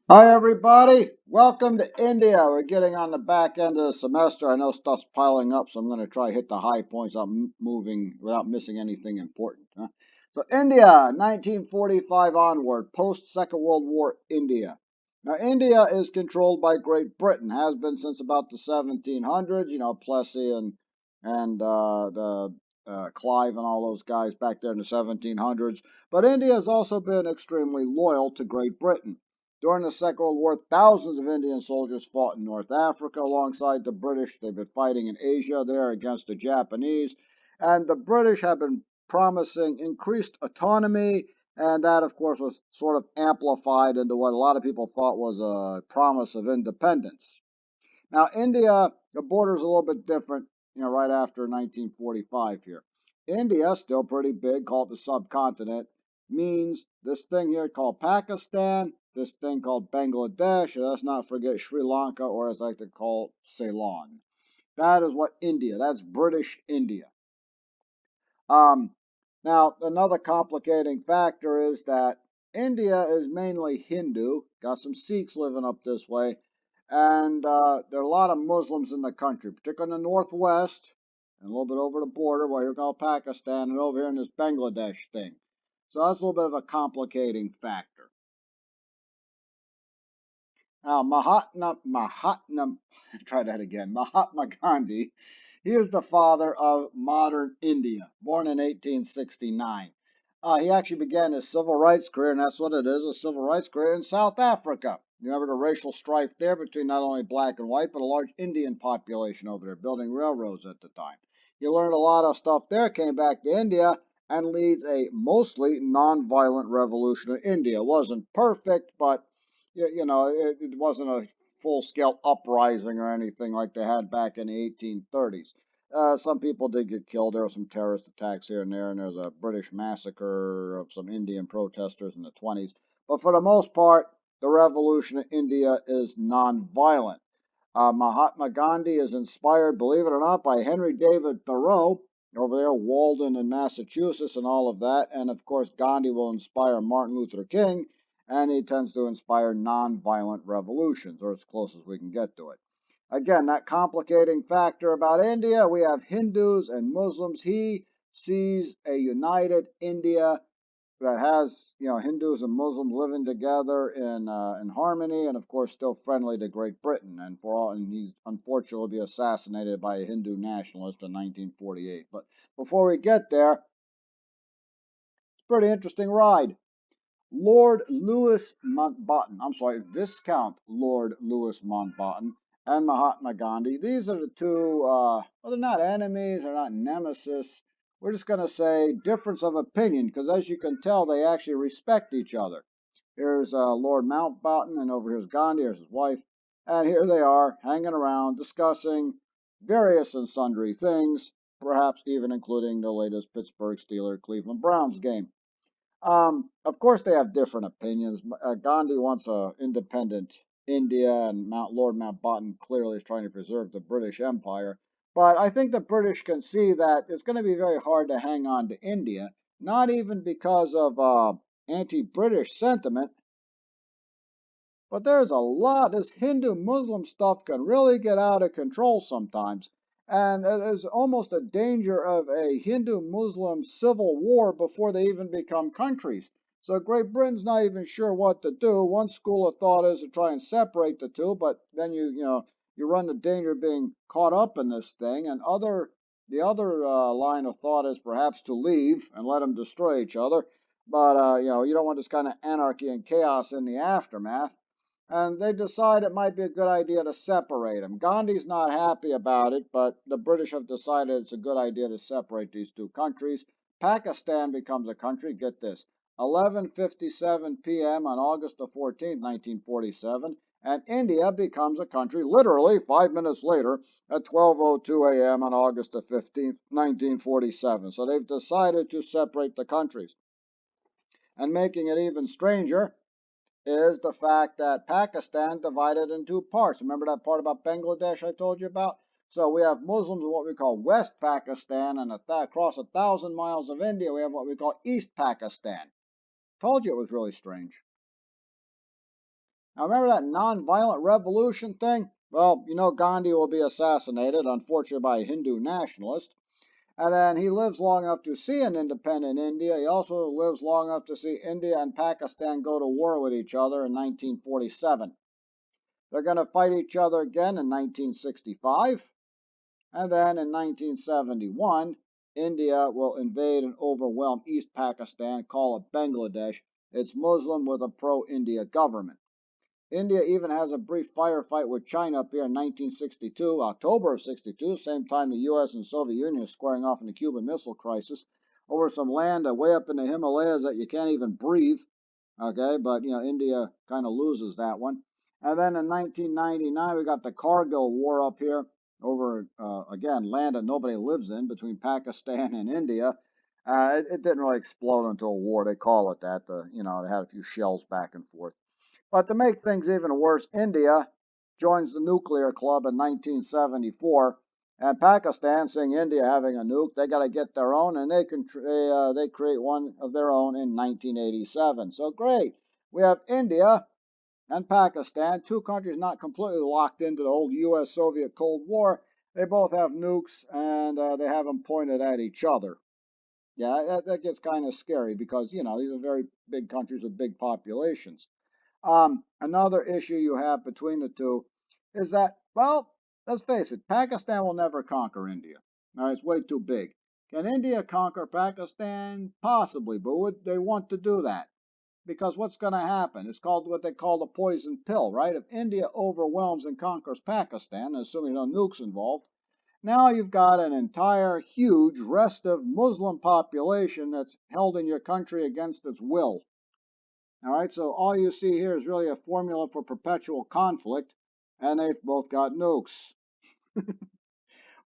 Hi, everybody. Welcome to India. We're getting on the back end of the semester. I know stuff's piling up, so I'm going to try to hit the high points without moving, without missing anything important. So, India, 1945 onward, post Second World War India. Now, India is controlled by Great Britain, has been since about the 1700s. You know, Plessy and Clive and all those guys back there in the 1700s. But India has also been extremely loyal to Great Britain. During the Second World War, thousands of Indian soldiers fought in North Africa alongside the British. They've been fighting in Asia there against the Japanese. And the British have been promising increased autonomy, and that, of course, was sort of amplified into what a lot of people thought was a promise of independence. Now, India, the border is a little bit different, right after 1945 here. India, still pretty big, called the subcontinent, means this thing here called Pakistan, this thing called Bangladesh, and let's not forget Sri Lanka, or as I like to call Ceylon. That is what India, that's British India. Um, Now, another complicating factor is that India is mainly Hindu, got some Sikhs living up this way, and there are a lot of Muslims in the country, particularly in the northwest, and a little bit over the border, where you're called Pakistan, and over here in this Bangladesh thing. So that's a little bit of a complicating factor. Now, try that again. Mahatma Gandhi, he is the father of modern India, born in 1869. He actually began his civil rights career, and that's what it is, a civil rights career in South Africa. You remember the racial strife there between not only black and white, but a large Indian population over there, building railroads at the time. He learned a lot of stuff there, came back to India, and leads a mostly nonviolent revolution in India. It wasn't perfect, but it wasn't a full-scale uprising or anything like they had back in the 1830s. Some people did get killed. There were some terrorist attacks here and there, and there was a British massacre of some Indian protesters in the 20s. But for the most part, the revolution in India is nonviolent. Mahatma Gandhi is inspired, believe it or not, by Henry David Thoreau over there, Walden in Massachusetts, and all of that. And of course, Gandhi will inspire Martin Luther King, and he tends to inspire nonviolent revolutions, or as close as we can get to it. Again, that complicating factor about India, we have Hindus and Muslims. He sees a united India that has Hindus and Muslims living together in harmony, and of course still friendly to Great Britain. And he's unfortunately be assassinated by a Hindu nationalist in 1948. But before we get there, it's a pretty interesting ride. Lord Louis Mountbatten, I'm sorry, Viscount Lord Louis Mountbatten and Mahatma Gandhi. These are the two, well, they're not enemies, they're not nemesis. We're just going to say difference of opinion, because as you can tell, they actually respect each other. Here's Lord Mountbatten, and over here's Gandhi, here's his wife. And here they are, hanging around, discussing various and sundry things, perhaps even including the latest Pittsburgh Steelers Cleveland Browns game. Of course, they have different opinions. Gandhi wants a independent India, and Lord Mountbatten clearly is trying to preserve the British Empire. But I think the British can see that it's going to be very hard to hang on to India, not even because of anti-British sentiment, but there's a lot, this Hindu Muslim stuff can really get out of control sometimes. And there's almost a danger of a Hindu Muslim civil war before they even become countries. So Great Britain's not even sure what to do. One school of thought is to try and separate the two, but then you run the danger of being caught up in this thing. And the other line of thought is perhaps to leave and let them destroy each other. But you don't want this kind of anarchy and chaos in the aftermath, and they decide it might be a good idea to separate them. Gandhi's not happy about it, but the British have decided it's a good idea to separate these two countries. Pakistan becomes a country, get this, 11:57 p.m. on August the 14th, 1947, and India becomes a country literally 5 minutes later at 12:02 a.m. on August the 15th, 1947. So they've decided to separate the countries. And making it even stranger is the fact that Pakistan divided in two parts. Remember that part about Bangladesh I told you about? So we have Muslims in what we call West Pakistan, and across 1,000 miles of India, we have what we call East Pakistan. Told you it was really strange. Now, remember that nonviolent revolution thing? Well, you know Gandhi will be assassinated, unfortunately, by a Hindu nationalist. And then he lives long enough to see an independent India. He also lives long enough to see India and Pakistan go to war with each other in 1947. They're going to fight each other again in 1965. And then in 1971, India will invade and overwhelm East Pakistan, call it Bangladesh. It's Muslim with a pro India government. India even has a brief firefight with China up here in 1962, October of 62, same time the US and Soviet Union is squaring off in the Cuban Missile Crisis over some land way up in the Himalayas that you can't even breathe. Okay, but India kind of loses that one. And then in 1999, we got the Kargil War up here over, again, land that nobody lives in between Pakistan and India. It didn't really explode into a war. They call it that. They had a few shells back and forth. But to make things even worse, India joins the nuclear club in 1974, and Pakistan, seeing India having a nuke, they got to get their own, and they create one of their own in 1987. So great, we have India and Pakistan, two countries not completely locked into the old U.S.-Soviet Cold War. They both have nukes, and they have them pointed at each other. Yeah, that gets kind of scary because these are very big countries with big populations. Another issue you have between the two is that, well, let's face it, Pakistan will never conquer India. All right, it's way too big. Can India conquer Pakistan? Possibly, but would they want to do that? Because what's going to happen? It's called what they call the poison pill, right? If India overwhelms and conquers Pakistan, assuming no nukes involved, now you've got an entire huge restive Muslim population that's held in your country against its will. All right, so all you see here is really a formula for perpetual conflict, and they've both got nukes.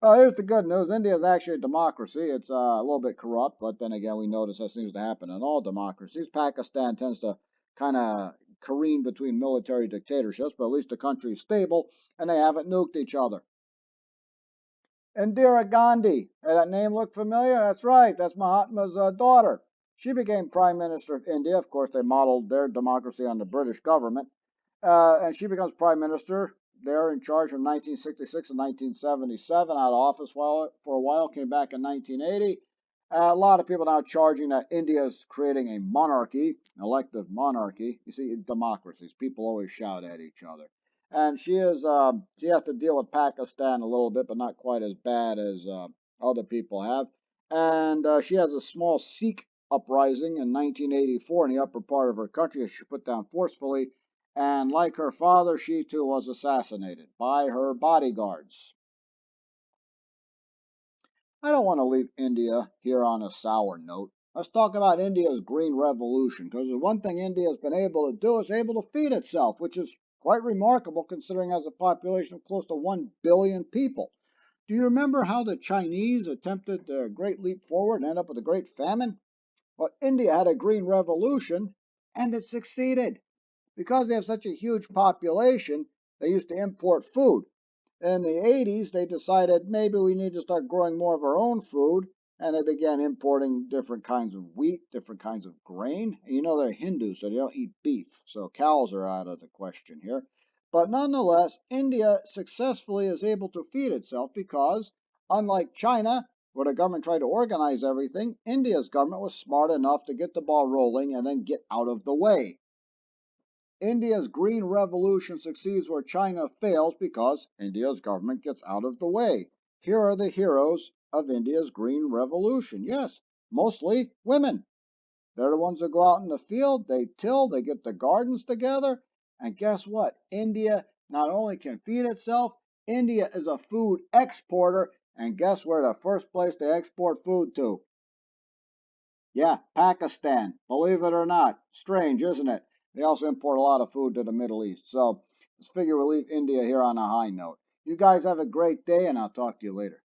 Well, here's the good news. India is actually a democracy. It's a little bit corrupt, but then again, we notice that seems to happen in all democracies. Pakistan tends to kind of careen between military dictatorships, but at least the country is stable, and they haven't nuked each other. Indira Gandhi. Hey, that name look familiar? That's right. That's Mahatma's daughter. She became Prime Minister of India. Of course, they modeled their democracy on the British government. And she becomes Prime Minister. They're in charge from 1966 to 1977, out of office for a while, came back in 1980. A lot of people now charging that India is creating a monarchy, elective monarchy. You see, democracies, people always shout at each other. And she has to deal with Pakistan a little bit, but not quite as bad as other people have. And she has a small Sikh uprising in 1984 in the upper part of her country that she put down forcefully. And like her father, she too was assassinated by her bodyguards. I don't want to leave India here on a sour note. Let's talk about India's green revolution, because the one thing India has been able to do is able to feed itself, which is quite remarkable considering it has a population of close to 1 billion people. Do you remember how the Chinese attempted their great leap forward and ended up with a great famine? Well, India had a green revolution and it succeeded. Because they have such a huge population, they used to import food. In the 80s, they decided maybe we need to start growing more of our own food, and they began importing different kinds of wheat, different kinds of grain. And they're Hindus, so they don't eat beef, so cows are out of the question here. But nonetheless, India successfully is able to feed itself because, unlike China, where the government tried to organize everything, India's government was smart enough to get the ball rolling and then get out of the way. India's green revolution succeeds where China fails because India's government gets out of the way. Here are the heroes of India's green revolution. Yes, mostly women. They're the ones that go out in the field, they till, they get the gardens together, and guess what? India not only can feed itself, India is a food exporter, and guess where the first place they export food to? Yeah, Pakistan. Believe it or not. Strange, isn't it? They also import a lot of food to the Middle East. So let's figure we'll leave India here on a high note. You guys have a great day, and I'll talk to you later.